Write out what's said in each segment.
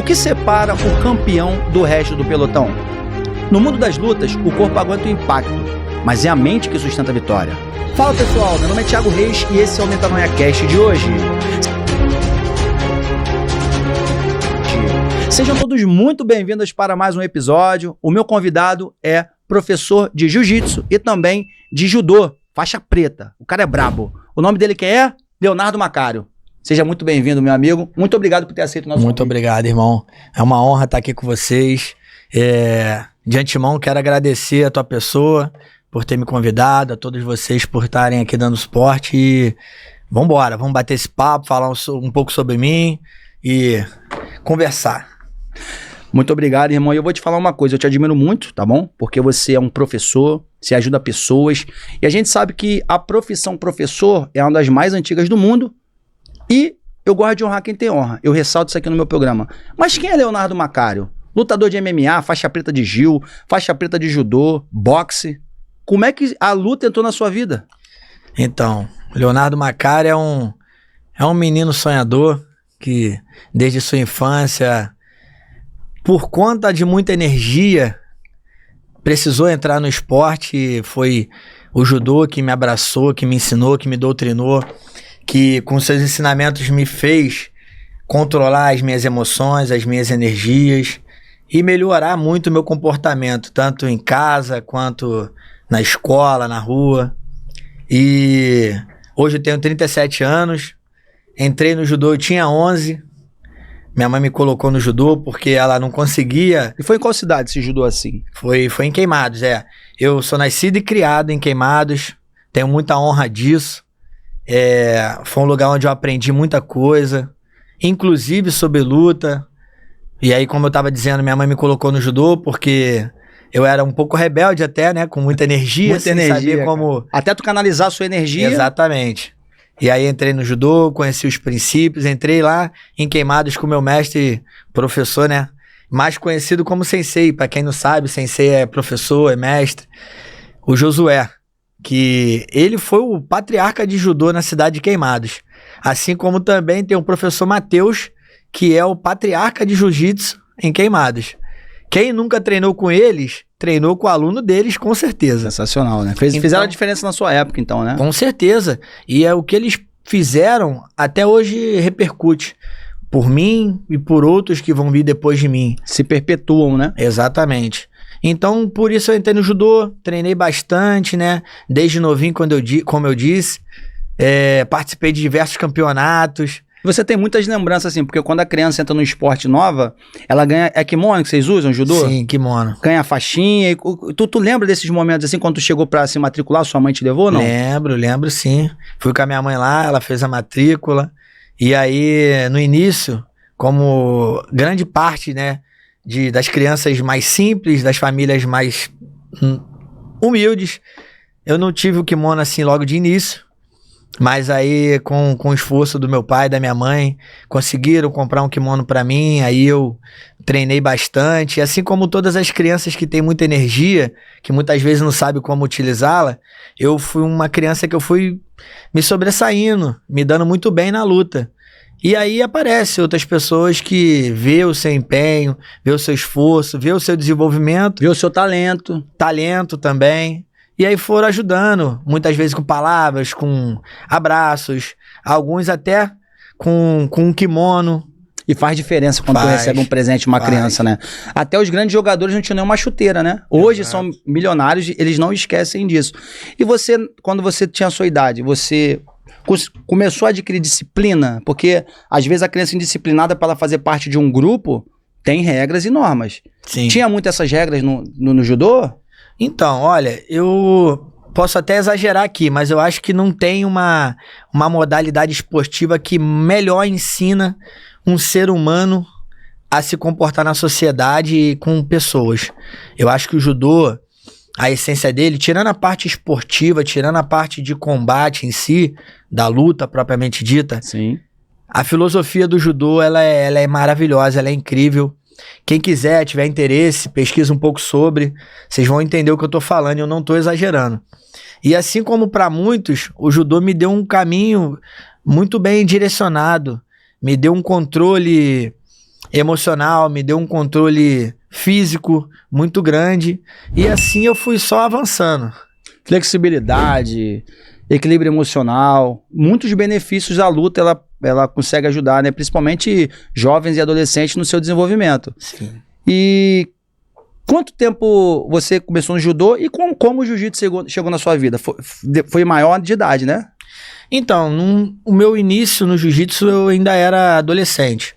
O que separa o campeão do resto do pelotão? No mundo das lutas, o corpo aguenta o impacto, mas é a mente que sustenta a vitória. Fala pessoal, meu nome é Thiago Reis e esse é o Metanoia Cast de hoje. Sejam todos muito bem-vindos para mais um episódio. O meu convidado é professor de jiu-jitsu e também de judô, faixa preta. O cara é brabo. O nome dele que é Leonardo Macário. Seja muito bem-vindo, meu amigo. Muito obrigado por ter aceito o nosso convite. Muito obrigado, irmão. É uma honra estar aqui com vocês. De antemão, quero agradecer a tua pessoa por ter me convidado, a todos vocês por estarem aqui dando suporte. E vambora, vamos bater esse papo, falar um pouco sobre mim e conversar. Muito obrigado, irmão. E eu vou te falar uma coisa, eu te admiro muito, tá bom? Porque você é um professor, você ajuda pessoas. E a gente sabe que a profissão professor é uma das mais antigas do mundo. E eu gosto de honrar quem tem honra. Eu ressalto isso aqui no meu programa. Mas quem é Leonardo Macário? Lutador de MMA, faixa preta de Jiu, faixa preta de judô, boxe. Como é que a luta entrou na sua vida? Então, Leonardo Macário é um menino sonhador que desde sua infância, por conta de muita energia, precisou entrar no esporte. Foi o judô que me abraçou, que me ensinou, que me doutrinou, que com seus ensinamentos me fez controlar as minhas emoções, as minhas energias e melhorar muito o meu comportamento, tanto em casa quanto na escola, na rua. E hoje eu tenho 37 anos, entrei no judô, eu tinha 11, minha mãe me colocou no judô porque ela não conseguia. E foi em qual cidade esse judô assim? Foi em Queimados, Eu sou nascido e criado em Queimados, tenho muita honra disso. Foi um lugar onde eu aprendi muita coisa, inclusive sobre luta. E aí, como eu tava dizendo, minha mãe me colocou no judô porque eu era um pouco rebelde até, né? Com muita energia, muita energia, saber como... Até tu canalizar a sua energia. Exatamente. E aí entrei no judô, conheci os princípios, entrei lá em Queimados com meu mestre, professor, né? Mais conhecido como Sensei. Pra quem não sabe, Sensei é professor, é mestre. O Josué, que ele foi o patriarca de judô na cidade de Queimados. Assim como também tem o professor Matheus, que é o patriarca de jiu-jitsu em Queimados. Quem nunca treinou com eles, treinou com o aluno deles, com certeza. Sensacional, né? Fizeram a diferença na sua época, então, né? Com certeza. E é o que eles fizeram, até hoje repercute. Por mim e por outros que vão vir depois de mim. Se perpetuam, né? Exatamente. Então, por isso eu entrei no judô, treinei bastante, né? Desde novinho, como eu disse, participei de diversos campeonatos. Você tem muitas lembranças, assim, porque quando a criança entra no esporte nova, ela ganha... É kimono que vocês usam, judô? Sim, kimono. Ganha a faixinha. Tu lembra desses momentos, assim, quando tu chegou pra se matricular, sua mãe te levou ou não? Lembro sim. Fui com a minha mãe lá, ela fez a matrícula. E aí, no início, como grande parte, né, das crianças mais simples, das famílias mais humildes, eu não tive o kimono assim logo de início. Mas aí, com o esforço do meu pai e da minha mãe, conseguiram comprar um kimono pra mim, aí eu treinei bastante. Assim como todas as crianças que têm muita energia, que muitas vezes não sabem como utilizá-la, eu fui uma criança que eu fui me sobressaindo, me dando muito bem na luta. E aí aparecem outras pessoas que vê o seu empenho, vê o seu esforço, vê o seu desenvolvimento. Vê o seu talento. Talento também. E aí foram ajudando, muitas vezes com palavras, com abraços, alguns até com um kimono. E faz diferença quando tu recebe um presente de uma criança, né? Até os grandes jogadores não tinham nenhuma chuteira, né? Hoje são milionários, eles não esquecem disso. E você, quando você tinha a sua idade, você começou a adquirir disciplina? Porque às vezes a criança indisciplinada, para ela fazer parte de um grupo, tem regras e normas. Sim. Tinha muitas essas regras no judô? Então, olha, eu posso até exagerar aqui, mas eu acho que não tem uma modalidade esportiva que melhor ensina um ser humano a se comportar na sociedade com pessoas. Eu acho que o judô, a essência dele, tirando a parte esportiva, tirando a parte de combate em si, da luta propriamente dita, sim, a filosofia do judô ela é maravilhosa, ela é incrível. Quem quiser, tiver interesse, pesquisa um pouco sobre, vocês vão entender o que eu tô falando e eu não tô exagerando. E assim como para muitos, o judô me deu um caminho muito bem direcionado, me deu um controle emocional, me deu um controle físico muito grande. E assim eu fui só avançando. Flexibilidade, equilíbrio emocional, muitos benefícios da luta ela consegue ajudar, né? Principalmente jovens e adolescentes no seu desenvolvimento. Sim. E quanto tempo você começou no judô e como o jiu-jitsu chegou na sua vida? Foi maior de idade, né? Então, o meu início no jiu-jitsu eu ainda era adolescente.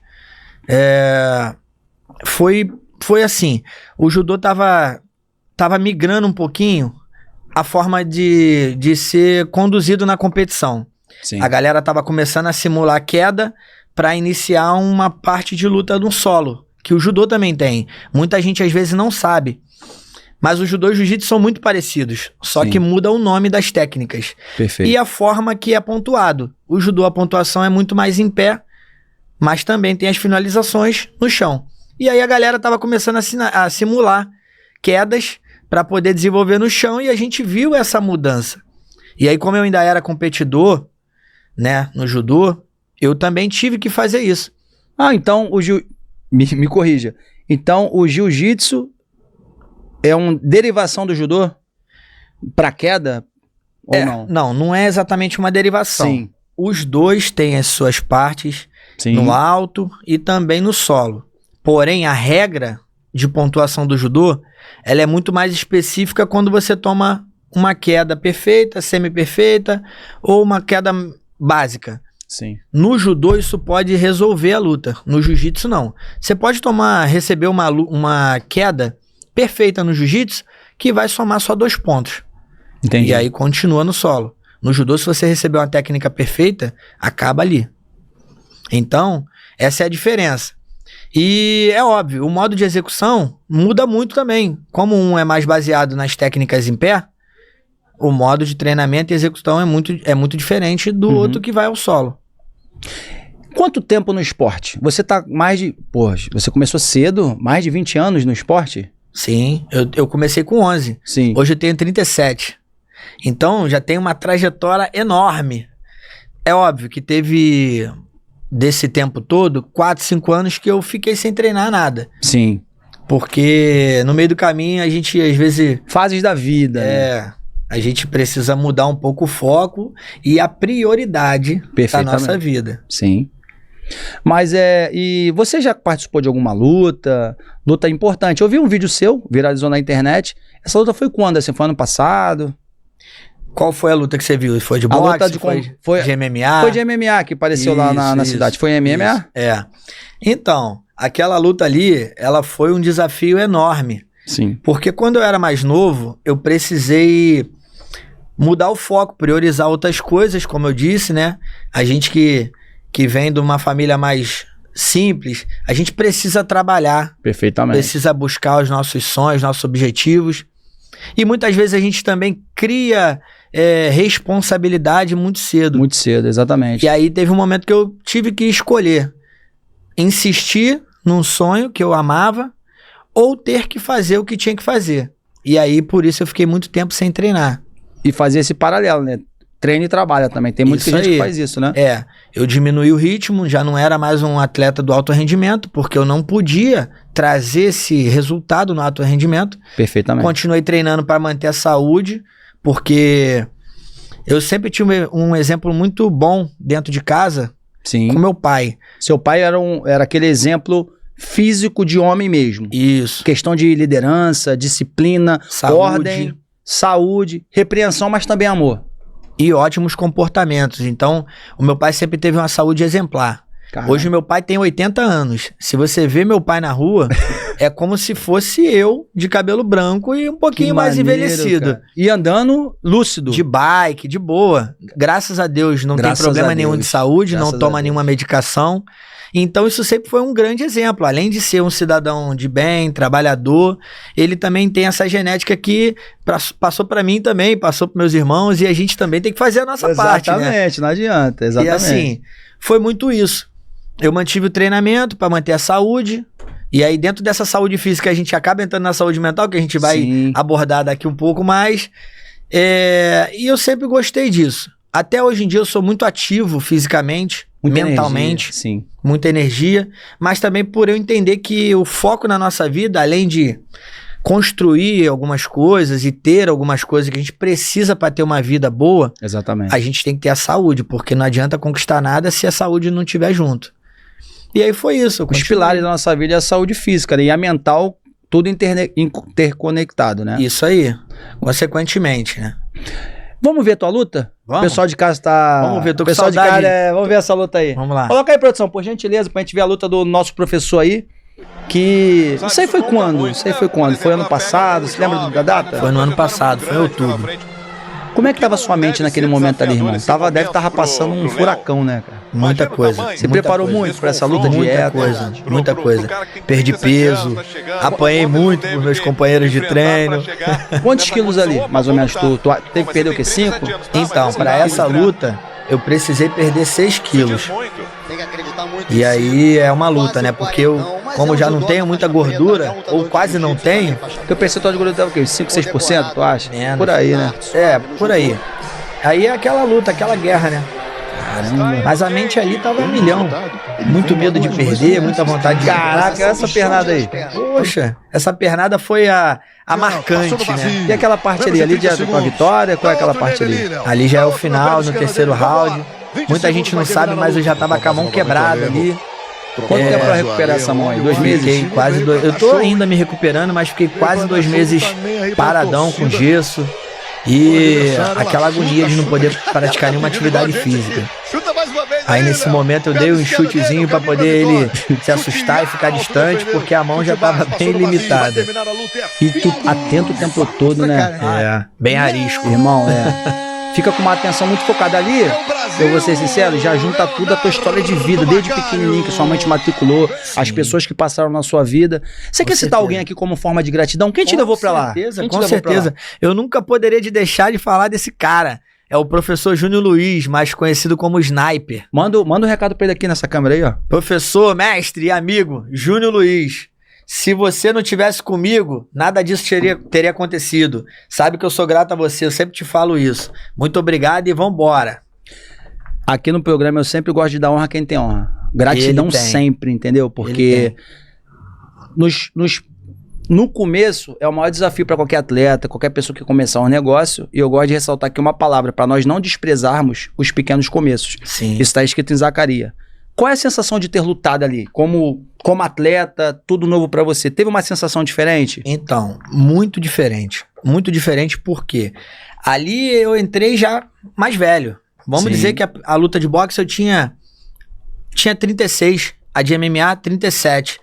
Foi assim, o judô tava migrando um pouquinho a forma de ser conduzido na competição. Sim. A galera tava começando a simular queda para iniciar uma parte de luta no solo, que o judô também tem. Muita gente às vezes não sabe. Mas o judô e o jiu-jitsu são muito parecidos, só Sim. que muda o nome das técnicas. Perfeito. E a forma que é pontuado. O judô, a pontuação é muito mais em pé, mas também tem as finalizações no chão. E aí a galera tava começando a simular quedas para poder desenvolver no chão e a gente viu essa mudança. E aí, como eu ainda era competidor, né, no judô, eu também tive que fazer isso. Então me corrija. Então o jiu-jitsu é uma derivação do judô para queda ou não? Não é exatamente uma derivação. Sim. Os dois têm as suas partes Sim. no alto e também no solo. Porém, a regra de pontuação do judô, ela é muito mais específica quando você toma uma queda perfeita, semi-perfeita ou uma queda básica. Sim. No judô isso pode resolver a luta. No jiu-jitsu não. Você pode receber uma queda perfeita no jiu-jitsu que vai somar só 2 pontos. Entendi. E aí continua no solo. No judô, se você receber uma técnica perfeita, acaba ali. Então, essa é a diferença. E é óbvio, o modo de execução muda muito também. Como um é mais baseado nas técnicas em pé, o modo de treinamento e execução é muito diferente do outro que vai ao solo. Quanto tempo no esporte? Você tá você começou cedo, mais de 20 anos no esporte? Sim, eu comecei com 11. Sim. Hoje eu tenho 37. Então, já tenho uma trajetória enorme. É óbvio que teve, desse tempo todo, 4, 5 anos que eu fiquei sem treinar nada. Sim. Porque no meio do caminho a gente, às vezes... Fases da vida. Né? A gente precisa mudar um pouco o foco e a prioridade da nossa vida. Sim. Mas e você já participou de alguma luta? Luta importante. Eu vi um vídeo seu, viralizou na internet. Essa luta foi quando? Assim, foi ano passado? Qual foi a luta que você viu? Foi de boxe? A luta foi de MMA? Foi de MMA que apareceu lá na cidade. Foi MMA? Isso. Então, aquela luta ali, ela foi um desafio enorme. Sim. Porque quando eu era mais novo, eu precisei mudar o foco, priorizar outras coisas, como eu disse, né? A gente que vem de uma família mais simples, a gente precisa trabalhar. Perfeitamente. Precisa buscar os nossos sonhos, nossos objetivos. E muitas vezes a gente também cria responsabilidade muito cedo. Muito cedo, exatamente. E aí teve um momento que eu tive que escolher insistir num sonho que eu amava ou ter que fazer o que tinha que fazer. E aí, por isso, eu fiquei muito tempo sem treinar. E fazer esse paralelo, né? Treina e trabalha também. Tem muita gente que faz isso, né? Eu diminuí o ritmo, já não era mais um atleta do alto rendimento, porque eu não podia trazer esse resultado no alto rendimento. Perfeitamente. Continuei treinando para manter a saúde, porque eu sempre tive um exemplo muito bom dentro de casa. Sim. Com meu pai. Seu pai era aquele exemplo físico de homem mesmo. Isso. Questão de liderança, disciplina, ordem, saúde, repreensão, mas também amor. E ótimos comportamentos. Então, o meu pai sempre teve uma saúde exemplar. Caramba. Hoje, meu pai tem 80 anos. Se você vê meu pai na rua, é como se fosse eu, de cabelo branco e um pouquinho mais envelhecido. Cara. E andando lúcido. De bike, de boa. Graças a Deus, não tem problema nenhum de saúde, não toma nenhuma medicação. Então, isso sempre foi um grande exemplo. Além de ser um cidadão de bem, trabalhador, ele também tem essa genética que passou para mim também, passou para meus irmãos, e a gente também tem que fazer a nossa parte, né? Exatamente, não adianta. Exatamente. E assim, foi muito isso. Eu mantive o treinamento para manter a saúde, e aí dentro dessa saúde física a gente acaba entrando na saúde mental, que a gente vai abordar daqui um pouco mais. E eu sempre gostei disso. Até hoje em dia eu sou muito ativo fisicamente, mentalmente, energia, sim. muita energia, mas também por eu entender que o foco na nossa vida, além de construir algumas coisas e ter algumas coisas que a gente precisa para ter uma vida boa, Exatamente. a gente tem que ter a saúde, porque não adianta conquistar nada se a saúde não estiver junto. E aí foi isso. Os pilares da nossa vida é a saúde física, né? E a mental, tudo interconectado, né? Isso aí, consequentemente, né? Vamos ver a tua luta? Vamos. O pessoal de casa tá... Vamos ver, tô com pessoal de saudade. casa, vamos ver essa luta aí. Vamos lá. Coloca aí, produção, por gentileza, pra gente ver a luta do nosso professor aí. Que... Isso aí foi quando? Isso aí foi quando? Foi ano passado? Você lembra da data? Foi no ano passado, foi em outubro. Como é que tava sua mente naquele momento ali, irmão? Deve estar passando um furacão, né, cara? Muita coisa. Você preparou muito pra essa luta dieta? Muita coisa. Perdi peso, apanhei muito por meus companheiros de treino. Quantos quilos ali, mais ou menos? Tu teve que perder o quê? 5? Então, pra essa luta, eu precisei perder 6 quilos. E aí é uma luta, né? Porque eu, como já não tenho muita gordura, ou quase não tenho... Porque o percentual de gordura tava o quê? 5, 6%, tu acha? Menos. Por aí, né? É, por aí. Aí é aquela luta, aquela guerra, né? Caramba. Mas a mente ali tava a milhão. Muito medo de perder, muita vontade de... Caraca, essa pernada aí. Poxa, essa pernada foi a marcante, né? E aquela parte ali já com a vitória? Qual é aquela parte ali? Ali já é o final, no terceiro round. Muita gente não sabe, mas eu já tava com a mão quebrada ali. Quanto tempo pra recuperar essa mão aí? 2 meses? Fiquei quase 2... Eu tô ainda me recuperando, mas fiquei quase 2 meses paradão com gesso. E aquela agonia de não poder praticar nenhuma atividade física. Aí nesse momento eu dei um chutezinho pra poder ele se assustar e ficar distante, porque a mão já tava bem limitada. E tu atento o tempo todo, né? É, bem arisco. Irmão, fica com uma atenção muito focada ali. Eu vou ser sincero, já junta tudo a tua história de vida, desde pequenininho que sua mãe te matriculou, as pessoas que passaram na sua vida. Você quer citar alguém aqui como forma de gratidão? Quem te levou pra lá? Com certeza. Eu nunca poderia deixar de falar desse cara. É o professor Júnior Luiz, mais conhecido como Sniper. Manda um recado pra ele aqui nessa câmera aí, ó. Professor, mestre e amigo, Júnior Luiz. Se você não tivesse comigo, nada disso teria acontecido. Sabe que eu sou grato a você, eu sempre te falo isso. Muito obrigado e vambora. Aqui no programa eu sempre gosto de dar honra a quem tem honra. Gratidão sempre, entendeu? Porque no começo é o maior desafio para qualquer atleta, qualquer pessoa que começar um negócio. E eu gosto de ressaltar aqui uma palavra, para nós não desprezarmos os pequenos começos. Sim. Isso está escrito em Zacarias. Qual é a sensação de ter lutado ali? Como atleta, tudo novo para você. Teve uma sensação diferente? Então, muito diferente. Muito diferente porque ali eu entrei já mais velho. Vamos dizer que a luta de boxe eu tinha 36, a de MMA 37.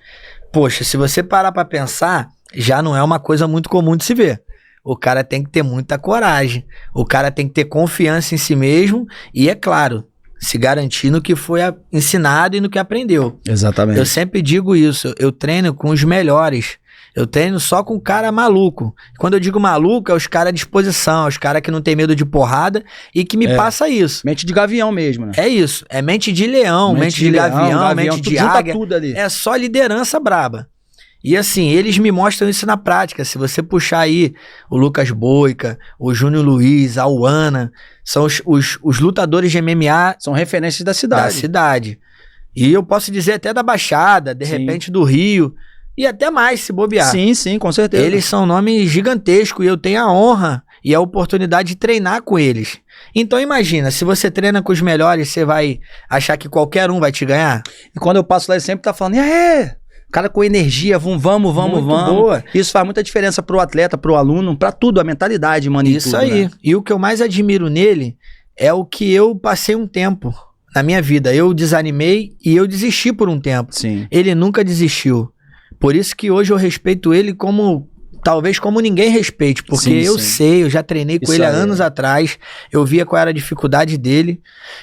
Poxa, se você parar pra pensar, já não é uma coisa muito comum de se ver. O cara tem que ter muita coragem, o cara tem que ter confiança em si mesmo e, é claro, se garantir no que foi ensinado e no que aprendeu. Exatamente. Eu sempre digo isso, eu treino com os melhores. Eu treino só com cara maluco. Quando eu digo maluco, é os caras à disposição, os caras que não tem medo de porrada e que me passa isso. Mente de gavião mesmo, né? É isso. É mente de leão, mente de gavião, mente de águia. Tudo ali. É só liderança braba. E assim, eles me mostram isso na prática. Se você puxar aí o Lucas Boica, o Júnior Luiz, a Uana, são os lutadores de MMA. São referências da cidade. Da cidade. E eu posso dizer até da Baixada, de repente do Rio. E até mais, se bobear. Sim, com certeza. Eles são nomes gigantescos e eu tenho a honra e a oportunidade de treinar com eles. Então imagina, se você treina com os melhores, você vai achar que qualquer um vai te ganhar? E quando eu passo lá, ele sempre tá falando, cara com energia, vamos. Boa. Isso faz muita diferença pro atleta, pro aluno, pra tudo, a mentalidade, mano. Isso tudo, aí. Né? E o que eu mais admiro nele é o que eu passei um tempo na minha vida. Eu desanimei e eu desisti por um tempo. Sim. Ele nunca desistiu. Por isso que hoje eu respeito ele talvez como ninguém respeite, porque eu sei, eu já treinei com ele há anos atrás, eu via qual era a dificuldade dele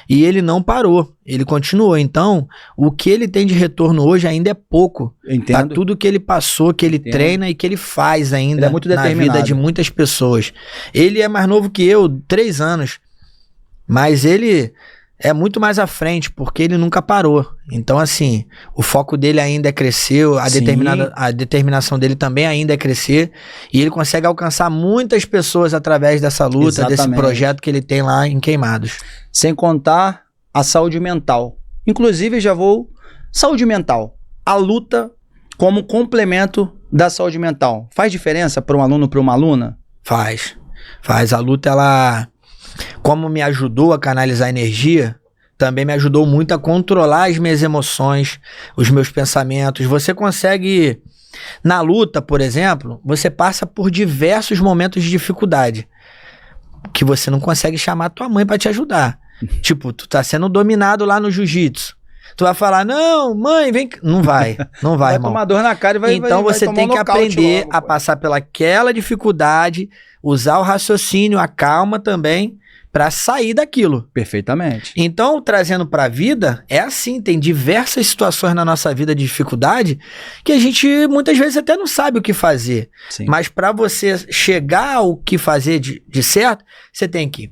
e ele não parou, ele continuou. Então, o que ele tem de retorno hoje ainda é pouco. Tá tudo que ele passou, que ele treina e que ele faz ainda é muito na vida de muitas pessoas. Ele é mais novo que eu, 3 anos, mas ele é muito mais à frente, porque ele nunca parou. Então, assim, o foco dele ainda é crescer, a determinação dele também ainda é crescer, e ele consegue alcançar muitas pessoas através dessa luta, desse projeto que ele tem lá em Queimados. Sem contar a saúde mental. Inclusive, já vou... Saúde mental. A luta como complemento da saúde mental. Faz diferença para um aluno, para uma aluna? Faz. A luta, ela, como me ajudou a canalizar energia, também me ajudou muito a controlar as minhas emoções, os meus pensamentos. Você consegue, na luta, por exemplo, você passa por diversos momentos de dificuldade que você não consegue chamar tua mãe pra te ajudar. Tipo, tu tá sendo dominado lá no jiu-jitsu. Tu vai falar, não, mãe, vem... Não vai, irmão. Vai tomar dor na cara e vai Então vai você tomar tem um que nocaute aprender logo, a pô. passar pelaquela dificuldade, usar o raciocínio, a calma também, pra sair daquilo. Perfeitamente. Então, trazendo pra vida, é assim, tem diversas situações na nossa vida de dificuldade que a gente muitas vezes até não sabe o que fazer. Sim. Mas pra você chegar ao que fazer de certo, você tem que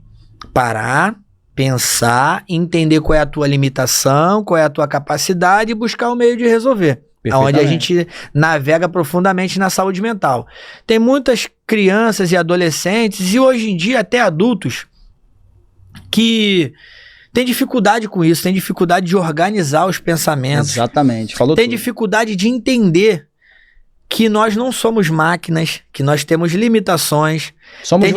parar, pensar, entender qual é a tua limitação, qual é a tua capacidade e buscar o meio de resolver. Onde a gente navega profundamente na saúde mental. Tem muitas crianças e adolescentes, e hoje em dia até adultos, que tem dificuldade com isso, tem dificuldade de organizar os pensamentos. Exatamente, falou Tem tudo. dificuldade de entender que nós não somos máquinas, que nós temos limitações, Somos tem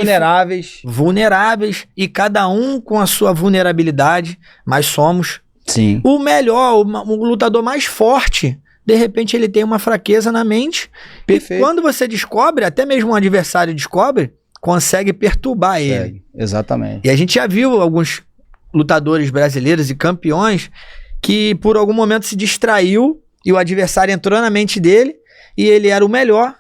vulneráveis. e cada um com a sua vulnerabilidade, mas somos. Sim. O melhor, o lutador mais forte, de repente ele tem uma fraqueza na mente. Perfeito. E quando você descobre, até mesmo um adversário descobre, consegue perturbar ele. Segue. Exatamente. E a gente já viu alguns lutadores brasileiros e campeões que por algum momento se distraiu e o adversário entrou na mente dele e ele era o melhor,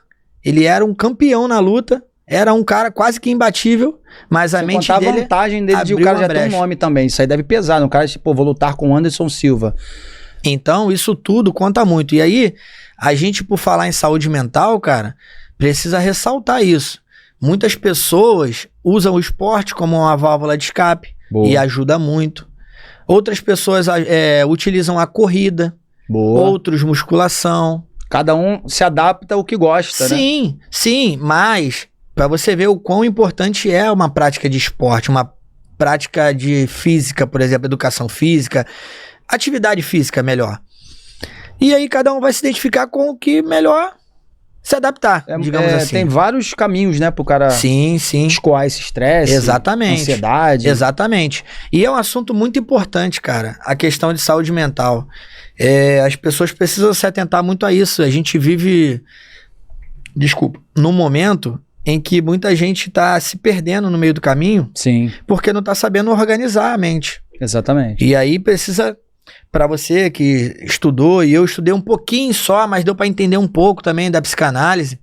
ele era um campeão na luta, era um cara quase que imbatível, mas a mente a dele vantagem dele de o abriu cara uma já ter um brecha. nome também. Isso aí deve pesar. No cara, tipo, vou lutar com o Anderson Silva. Então, isso tudo conta muito. E aí, a gente, por falar em saúde mental, cara, precisa ressaltar isso. Muitas pessoas usam o esporte como uma válvula de escape. Boa. E ajuda muito. Outras pessoas utilizam a corrida, Boa. outros musculação. Cada um se adapta ao que gosta, né? Sim, mas para você ver o quão importante é uma prática de esporte, uma prática de física, por exemplo, educação física, atividade física melhor. E aí cada um vai se identificar com o que melhor se adaptar, digamos assim. Tem vários caminhos, né, pro cara Sim. escoar esse estresse, Exatamente. ansiedade. Exatamente. E é um assunto muito importante, cara, a questão de saúde mental. As pessoas precisam se atentar muito a isso. A gente vive, num momento em que muita gente tá se perdendo no meio do caminho Sim, porque não tá sabendo organizar a mente. exatamente. E aí precisa, para você que estudou, e eu estudei um pouquinho só, mas deu para entender um pouco também da psicanálise,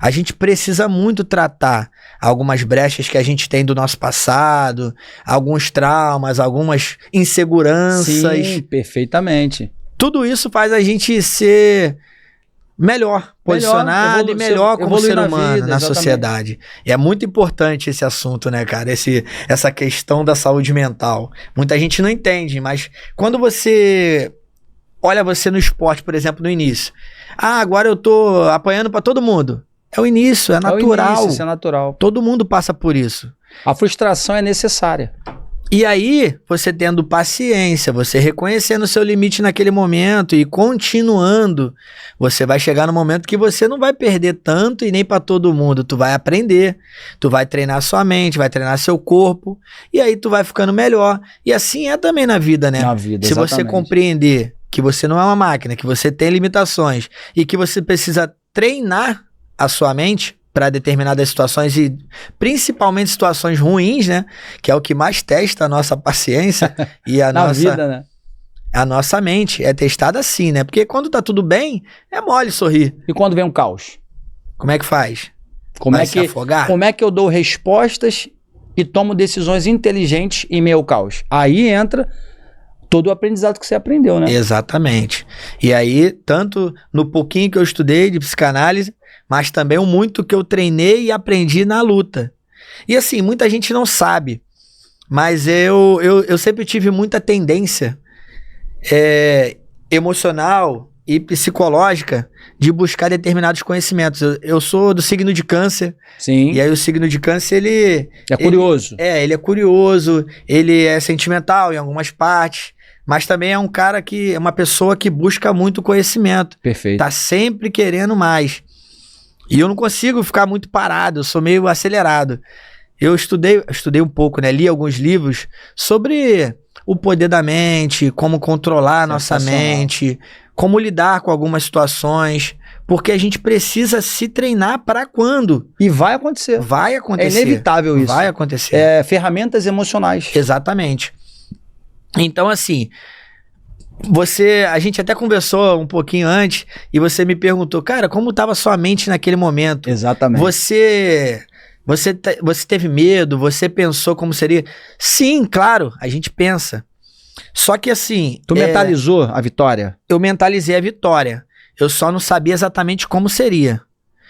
a gente precisa muito tratar algumas brechas que a gente tem do nosso passado, alguns traumas, algumas inseguranças. Sim, perfeitamente. Tudo isso faz a gente ser melhor posicionado e melhor como ser humano na sociedade. E é muito importante esse assunto, né, cara? Essa questão da saúde mental. Muita gente não entende, mas quando você olha você no esporte, por exemplo, no início. Ah, agora eu tô apanhando pra todo mundo. É o início, é natural. Isso é natural. Todo mundo passa por isso. A frustração é necessária. E aí, você tendo paciência, você reconhecendo o seu limite naquele momento e continuando, você vai chegar no momento que você não vai perder tanto e nem pra todo mundo. Tu vai aprender, tu vai treinar sua mente, vai treinar seu corpo, e aí tu vai ficando melhor. E assim é também na vida, né? Na vida, Se exatamente. você compreender que você não é uma máquina, que você tem limitações e que você precisa treinar a sua mente para determinadas situações e principalmente situações ruins, né? Que é o que mais testa a nossa paciência e a Na nossa vida, né? a nossa mente é testada assim, né? Porque quando tá tudo bem, é mole sorrir. E quando vem um caos? Como é que faz? Como Vai é se que afogar? Como é que eu dou respostas e tomo decisões inteligentes em meio ao caos? Aí entra todo o aprendizado que você aprendeu, né? Exatamente. E aí, tanto no pouquinho que eu estudei de psicanálise, mas também o muito que eu treinei e aprendi na luta. E assim, muita gente não sabe, mas eu sempre tive muita tendência emocional e psicológica de buscar determinados conhecimentos. Eu sou do signo de Câncer, Sim. e aí o signo de Câncer, ele É curioso. ele é curioso, ele é sentimental em algumas partes, mas também é um cara que é uma pessoa que busca muito conhecimento. Perfeito. Tá sempre querendo mais. E eu não consigo ficar muito parado, eu sou meio acelerado. Eu estudei um pouco, né? Li alguns livros sobre o poder da mente, como controlar a nossa mente, como lidar com algumas situações, porque a gente precisa se treinar para quando? E vai acontecer. Vai acontecer. É inevitável isso. Vai acontecer. É, ferramentas emocionais. Exatamente. Então, assim, a gente até conversou um pouquinho antes e você me perguntou, cara, como estava sua mente naquele momento? Exatamente. Você teve medo? Você pensou como seria? Sim, claro, a gente pensa. Só que assim... Tu mentalizou a vitória? Eu mentalizei a vitória. Eu só não sabia exatamente como seria.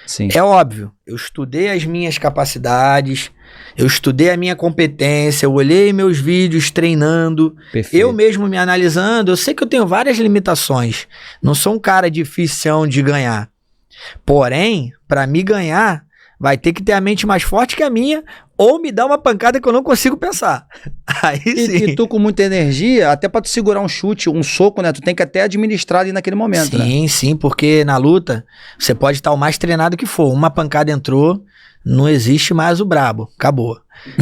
Sim. É óbvio, eu estudei as minhas capacidades, eu estudei a minha competência, eu olhei meus vídeos treinando, Perfeito. eu mesmo me analisando, eu sei que eu tenho várias limitações, não sou um cara difícil de ganhar. Porém, para me ganhar, vai ter que ter a mente mais forte que a minha, ou me dar uma pancada que eu não consigo pensar. Aí sim. E tu com muita energia, até pra tu segurar um chute, um soco, né? Tu tem que até administrar ali naquele momento, né? Sim, sim, porque na luta, você pode estar o mais treinado que for. Uma pancada entrou, não existe mais o brabo. Acabou.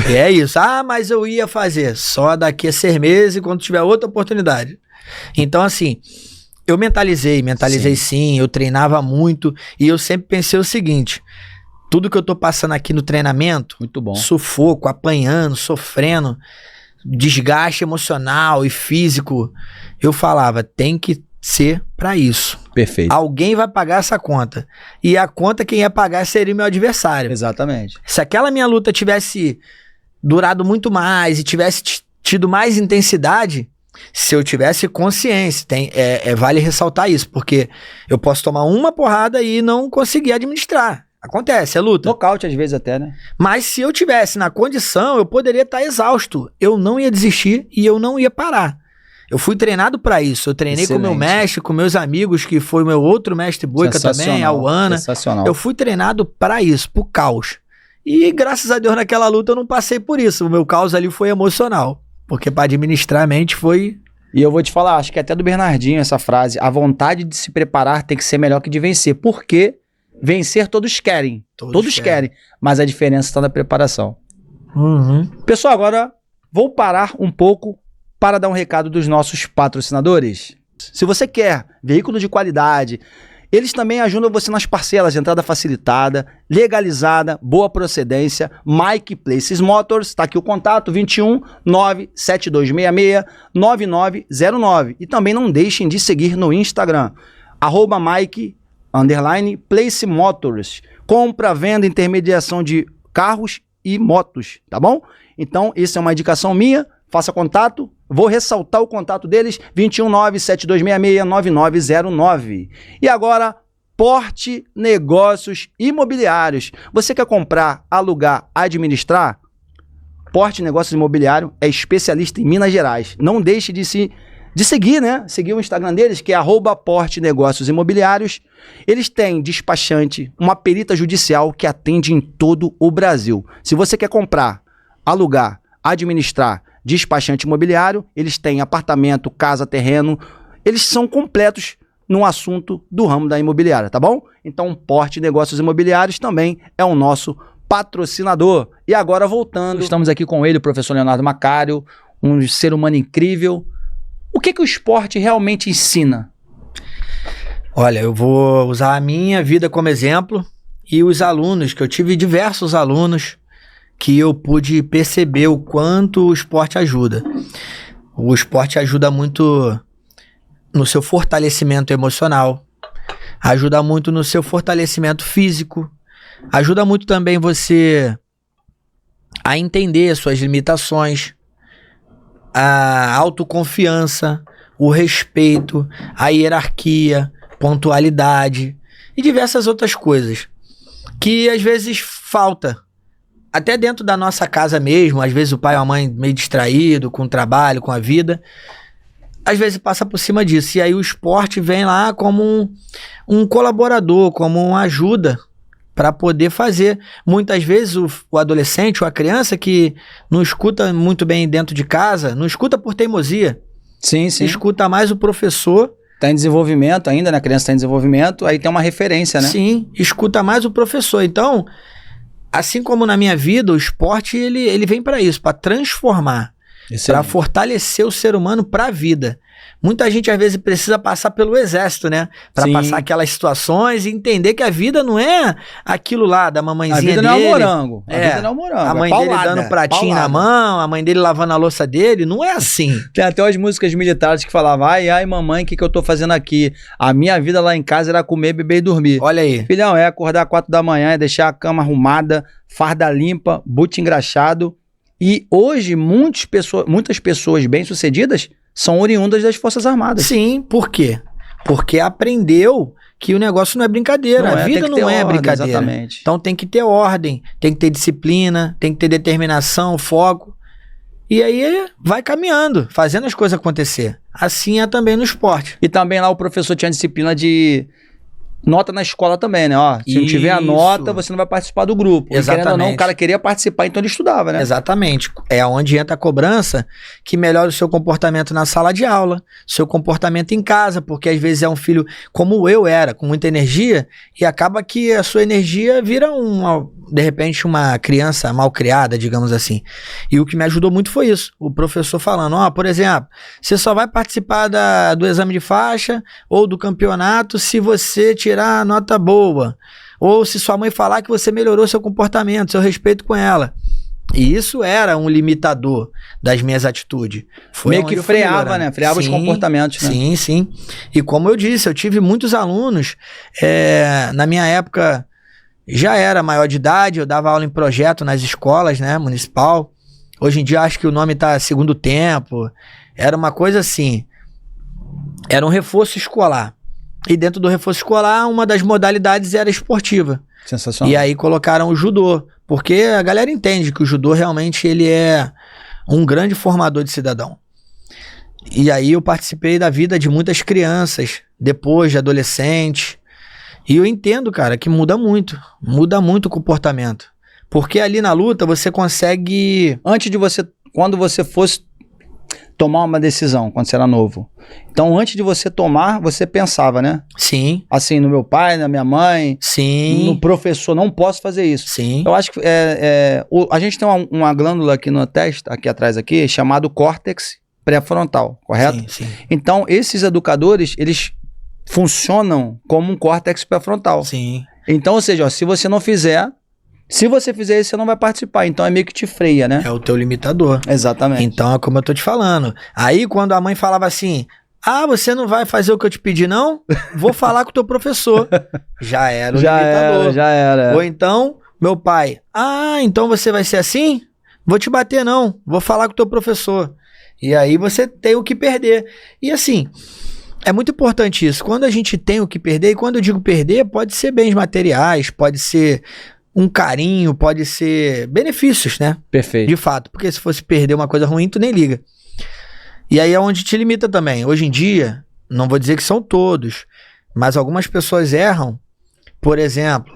E é isso. Ah, mas eu ia fazer. Só daqui a 6 meses, quando tiver outra oportunidade. Então, assim, eu mentalizei sim, eu treinava muito. E eu sempre pensei o seguinte... Tudo que eu tô passando aqui no treinamento, muito bom. Sufoco, apanhando, sofrendo, desgaste emocional e físico, eu falava, tem que ser pra isso. Perfeito. Alguém vai pagar essa conta. E a conta quem ia pagar seria o meu adversário. Exatamente. Se aquela minha luta tivesse durado muito mais e tivesse tido mais intensidade, se eu tivesse consciência, vale ressaltar isso, porque eu posso tomar uma porrada e não conseguir administrar. Acontece, é luta. Nocaute às vezes até, né? Mas se eu tivesse na condição, eu poderia estar exausto. Eu não ia desistir e eu não ia parar. Eu fui treinado para isso. Eu treinei com meu mestre, com meus amigos, que foi meu outro mestre Boica também, a Uana. Sensacional. Eu fui treinado para isso, pro caos. E graças a Deus naquela luta eu não passei por isso. O meu caos ali foi emocional. Porque para administrar a mente foi... E eu vou te falar, acho que é até do Bernardinho essa frase. A vontade de se preparar tem que ser melhor que de vencer. Por quê? Vencer todos querem. Todos querem. Mas a diferença está na preparação. Uhum. Pessoal, agora vou parar um pouco para dar um recado dos nossos patrocinadores. Se você quer veículo de qualidade, eles também ajudam você nas parcelas, entrada facilitada, legalizada, boa procedência, Mike Places Motors, está aqui o contato, 21 97266 9909. E também não deixem de seguir no Instagram, @Mike_Place Motors. Compra, venda, intermediação de carros e motos, tá bom? Então, isso é uma indicação minha, faça contato. Vou ressaltar o contato deles, 21 97266 9909. E agora, Porte Negócios Imobiliários. Você quer comprar, alugar, administrar? Porte Negócios Imobiliário é especialista em Minas Gerais. Não deixe de seguir, né? Seguir o Instagram deles, que é @Porte Negócios Imobiliários. Eles têm despachante, uma perita judicial que atende em todo o Brasil. Se você quer comprar, alugar, administrar, despachante imobiliário, eles têm apartamento, casa, terreno, eles são completos no assunto do ramo da imobiliária, tá bom? Então, Porte Negócios Imobiliários também é o nosso patrocinador. E agora, voltando, estamos aqui com ele, o professor Leonardo Macário, um ser humano incrível. O que o esporte realmente ensina? Olha, eu vou usar a minha vida como exemplo e os alunos, que eu tive diversos alunos que eu pude perceber o quanto o esporte ajuda. O esporte ajuda muito no seu fortalecimento emocional, ajuda muito no seu fortalecimento físico, ajuda muito também você a entender suas limitações, a autoconfiança, o respeito, a hierarquia, pontualidade e diversas outras coisas que às vezes falta. Até dentro da nossa casa mesmo, às vezes o pai ou a mãe meio distraído com o trabalho, com a vida, às vezes passa por cima disso. E aí o esporte vem lá como um colaborador, como uma ajuda para poder fazer. Muitas vezes o adolescente ou a criança que não escuta muito bem dentro de casa, não escuta por teimosia. Sim, sim. Escuta mais o professor. Tá em desenvolvimento ainda, né? A criança tá em desenvolvimento, aí tem uma referência, né? Sim, escuta mais o professor. Então, assim como na minha vida, o esporte, ele vem para isso, para transformar, para fortalecer o ser humano para a vida. Muita gente, às vezes, precisa passar pelo exército, né? Para passar aquelas situações e entender que a vida não é aquilo lá da mamãezinha dele. A vida não é um morango. A vida não é um morango. A mãe dele dando pratinho na mão, a mãe dele lavando a louça dele. Não é assim. Tem até as músicas militares que falavam, ai, mamãe, o que eu tô fazendo aqui? A minha vida lá em casa era comer, beber e dormir. Olha aí. Filhão, é acordar 4 da manhã, é deixar a cama arrumada, farda limpa, boot engraxado. E hoje, muitas pessoas bem-sucedidas são oriundas das Forças Armadas. Sim, por quê? Porque aprendeu que o negócio não é brincadeira, a vida não é brincadeira. Exatamente. Então tem que ter ordem, tem que ter disciplina, tem que ter determinação, foco. E aí vai caminhando, fazendo as coisas acontecer. Assim é também no esporte. E também lá o professor tinha disciplina de nota na escola também, né? Ó, se não tiver a nota, você não vai participar do grupo. Exatamente. E querendo ou não, o cara queria participar, então ele estudava, né? Exatamente. É onde entra a cobrança que melhora o seu comportamento na sala de aula, seu comportamento em casa, porque às vezes é um filho como eu era, com muita energia, e acaba que a sua energia vira de repente uma criança mal criada, digamos assim. E o que me ajudou muito foi isso. O professor falando, por exemplo, você só vai participar do exame de faixa ou do campeonato se você tirar a nota boa, ou se sua mãe falar que você melhorou seu comportamento, seu respeito com ela. E isso era um limitador das minhas atitudes. Foi meio que freava, né? Freava os comportamentos, né? Sim, sim. E como eu disse, eu tive muitos alunos, na minha época já era maior de idade, eu dava aula em projeto nas escolas, né, municipal. Hoje em dia acho que o nome tá segundo tempo. Era uma coisa assim, era um reforço escolar. E dentro do reforço escolar, uma das modalidades era esportiva. Sensacional. E aí colocaram o judô, porque a galera entende que o judô realmente ele é um grande formador de cidadão. E aí eu participei da vida de muitas crianças, depois de adolescente. E eu entendo, cara, que muda muito o comportamento. Porque ali na luta você consegue... Quando você fosse tomar uma decisão, quando você era novo. Então, antes de você tomar, você pensava, né? Sim. Assim, no meu pai, na minha mãe. Sim. No professor, não posso fazer isso. Sim. Eu acho que a gente tem uma glândula aqui na testa, aqui atrás aqui, chamado córtex pré-frontal, correto? Sim, sim. Então, esses educadores, eles funcionam como um córtex pré-frontal. Sim. Então, ou seja, se você fizer isso, você não vai participar. Então é meio que te freia, né? É o teu limitador. Exatamente. Então é como eu tô te falando. Aí quando a mãe falava assim, você não vai fazer o que eu te pedi não? Vou falar com o teu professor. Já era o limitador. Já era. Ou então, meu pai, então você vai ser assim? Vou te bater não, vou falar com o teu professor. E aí você tem o que perder. E assim... É muito importante isso. Quando a gente tem o que perder, e quando eu digo perder, pode ser bens materiais, pode ser um carinho, pode ser benefícios, né? Perfeito. De fato, porque se fosse perder uma coisa ruim, tu nem liga. E aí é onde te limita também. Hoje em dia, não vou dizer que são todos, mas algumas pessoas erram. Por exemplo,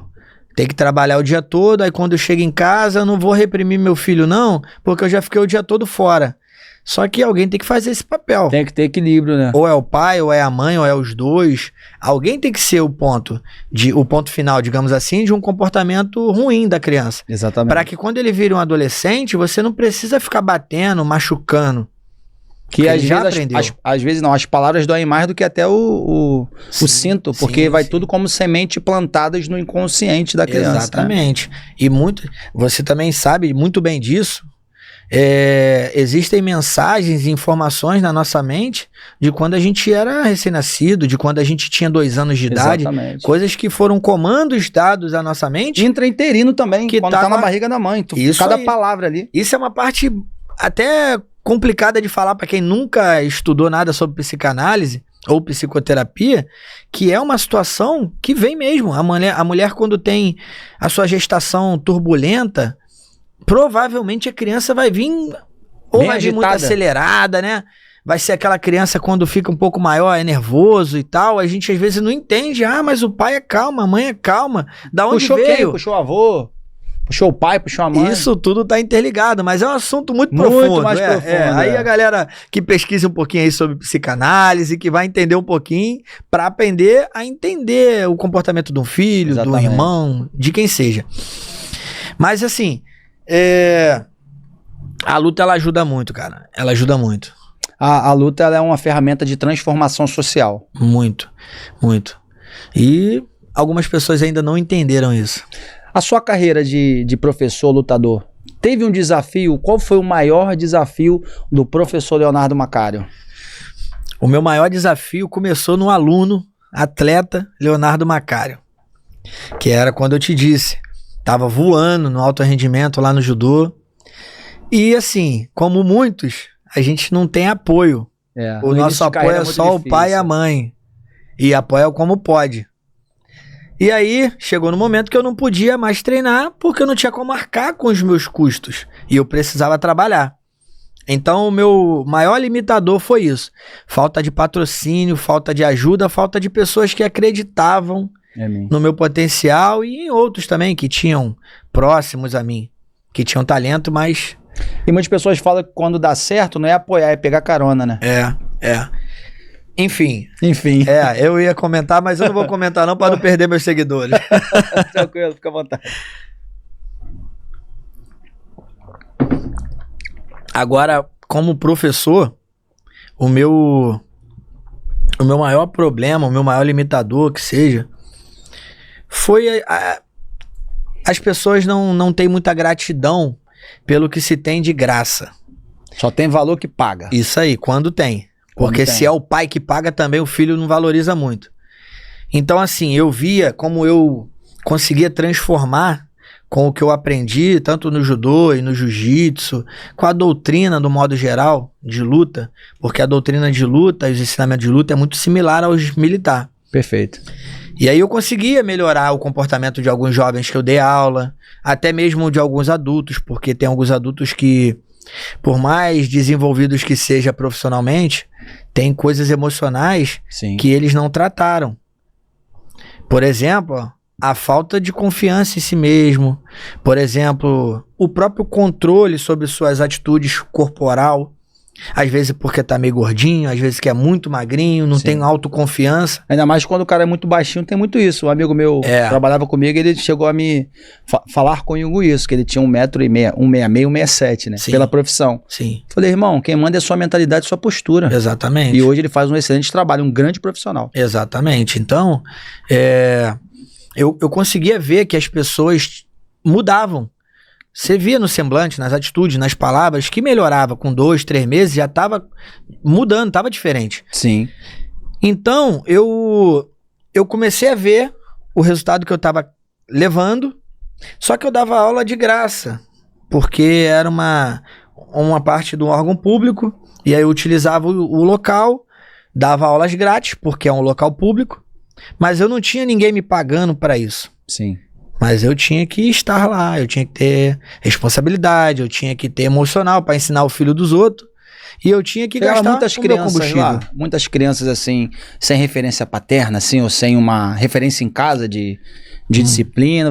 tem que trabalhar o dia todo, aí quando eu chego em casa, eu não vou reprimir meu filho não, porque eu já fiquei o dia todo fora. Só que alguém tem que fazer esse papel. Tem que ter equilíbrio, né? Ou é o pai, ou é a mãe, ou é os dois. Alguém tem que ser o ponto final, digamos assim, de um comportamento ruim da criança. Exatamente. Para que quando ele vire um adolescente, você não precisa ficar batendo, machucando. Que às vezes as palavras doem mais do que até o cinto, porque vai tudo como semente plantadas no inconsciente da criança. Exatamente. Né? E você também sabe muito bem disso. Existem mensagens e informações na nossa mente de quando a gente era recém-nascido, de quando a gente tinha 2 anos de idade. Exatamente. Coisas que foram comandos dados à nossa mente. Intrainterino também, que quando tá na barriga da mãe. Cada palavra ali. Isso é uma parte até complicada de falar para quem nunca estudou nada sobre psicanálise ou psicoterapia, que é uma situação que vem mesmo. A mulher quando tem a sua gestação turbulenta, provavelmente a criança vai vir ou vai vir muito acelerada, né? Vai ser aquela criança quando fica um pouco maior, é nervoso e tal. A gente às vezes não entende. Mas o pai é calmo, a mãe é calma. Da onde veio? Puxou o avô. Puxou o pai, puxou a mãe. Isso tudo tá interligado, mas é um assunto muito profundo. Mais profundo. Aí a galera que pesquisa um pouquinho aí sobre psicanálise, que vai entender um pouquinho, pra aprender a entender o comportamento de um filho, Exatamente. do irmão, de quem seja. Mas assim, a luta ela ajuda muito, cara. Ela ajuda muito. A luta ela é uma ferramenta de transformação social. Muito, muito. E algumas pessoas ainda não entenderam isso. A sua carreira de professor lutador, teve um desafio? Qual foi o maior desafio do professor Leonardo Macário? O meu maior desafio começou no aluno, atleta Leonardo Macário. Que era quando eu te disse, tava voando no alto rendimento lá no judô. E assim, como muitos, a gente não tem apoio. O nosso apoio é só o pai e a mãe. E apoia como pode. E aí, chegou no momento que eu não podia mais treinar, porque eu não tinha como arcar com os meus custos. E eu precisava trabalhar. Então, o meu maior limitador foi isso. Falta de patrocínio, falta de ajuda, falta de pessoas que acreditavam no meu potencial e em outros também que tinham próximos a mim, que tinham talento, mas... E muitas pessoas falam que quando dá certo não é apoiar, é pegar carona, né? Enfim. Eu ia comentar, mas eu não vou comentar não para não perder meus seguidores. Tranquilo, fica à vontade. Agora, como professor, o meu maior problema, o meu maior limitador, que seja, foi as pessoas não têm muita gratidão pelo que se tem de graça. Só tem valor que paga. Isso aí, quando tem. Porque se é o pai que paga também, o filho não valoriza muito. Então, assim, eu via como eu conseguia transformar com o que eu aprendi, tanto no judô e no jiu-jitsu, com a doutrina, do modo geral, de luta, porque a doutrina de luta e os ensinamentos de luta é muito similar aos militar. Perfeito. E aí eu conseguia melhorar o comportamento de alguns jovens que eu dei aula, até mesmo de alguns adultos, porque tem alguns adultos que, por mais desenvolvidos que seja profissionalmente, tem coisas emocionais que eles não trataram. Por exemplo, a falta de confiança em si mesmo. Por exemplo, o próprio controle sobre suas atitudes corporal. Às vezes porque tá meio gordinho, às vezes que é muito magrinho, não tem autoconfiança. Ainda mais quando o cara é muito baixinho, tem muito isso. Um amigo meu trabalhava comigo, ele chegou a me falar comigo isso, que ele tinha 1,60 m, 1,67 m, né? Sim. Pela profissão. Sim. Falei, irmão, quem manda é sua mentalidade, sua postura. Exatamente. E hoje ele faz um excelente trabalho, um grande profissional. Exatamente. Então, eu conseguia ver que as pessoas mudavam. Você via no semblante, nas atitudes, nas palavras, que melhorava com 2, 3 meses, já estava mudando, estava diferente. Sim. Então, eu comecei a ver o resultado que eu estava levando, só que eu dava aula de graça, porque era uma parte do órgão público, e aí eu utilizava o local, dava aulas grátis, porque é um local público, mas eu não tinha ninguém me pagando para isso. Sim. Mas eu tinha que estar lá, eu tinha que ter responsabilidade, eu tinha que ter emocional para ensinar o filho dos outros. E eu tinha que gastar muitas o meu combustível. Lá, muitas crianças assim, sem referência paterna, assim, ou sem uma referência em casa de disciplina.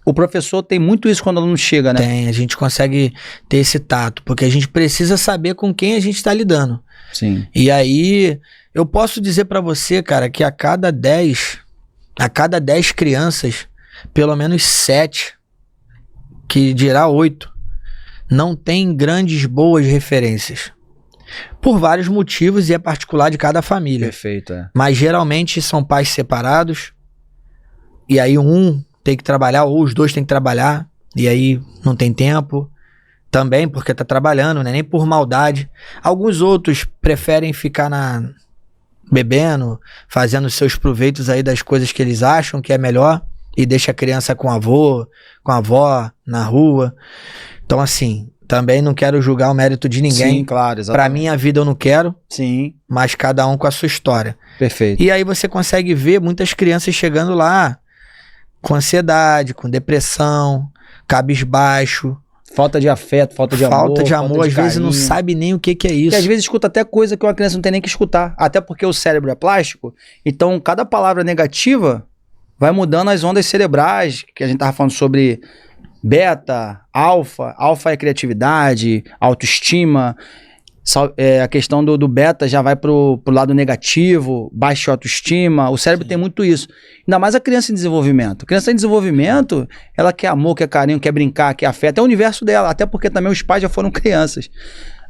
O professor tem muito isso quando o aluno chega, né? Tem, a gente consegue ter esse tato, porque a gente precisa saber com quem a gente está lidando. Sim. E aí, eu posso dizer para você, cara, que a cada 10 crianças, pelo menos 7, que dirá 8, não tem grandes boas referências. Por vários motivos e é particular de cada família. Perfeito, Mas geralmente são pais separados, e aí um tem que trabalhar, ou os dois têm que trabalhar, e aí não tem tempo. Também porque tá trabalhando, né? Nem por maldade. Alguns outros preferem ficar bebendo, fazendo seus proveitos aí das coisas que eles acham que é melhor, e deixa a criança com o avô, com a avó, na rua. Então, assim, também não quero julgar o mérito de ninguém. Sim, claro, exatamente. Pra minha vida eu não quero. Sim. Mas cada um com a sua história. Perfeito. E aí você consegue ver muitas crianças chegando lá com ansiedade, com depressão, cabisbaixo. Falta de afeto, falta de amor. Falta de amor, às vezes carinho. não sabe nem o que é isso. E às vezes escuta até coisa que uma criança não tem nem que escutar. Até porque o cérebro é plástico. Então, cada palavra negativa vai mudando as ondas cerebrais, que a gente tava falando sobre beta, alfa. Alfa é criatividade, autoestima. A questão do beta já vai pro lado negativo, baixa autoestima. O cérebro tem muito isso. Ainda mais a criança em desenvolvimento. A criança em desenvolvimento, ela quer amor, quer carinho, quer brincar, quer afeto. É o universo dela, até porque também os pais já foram crianças.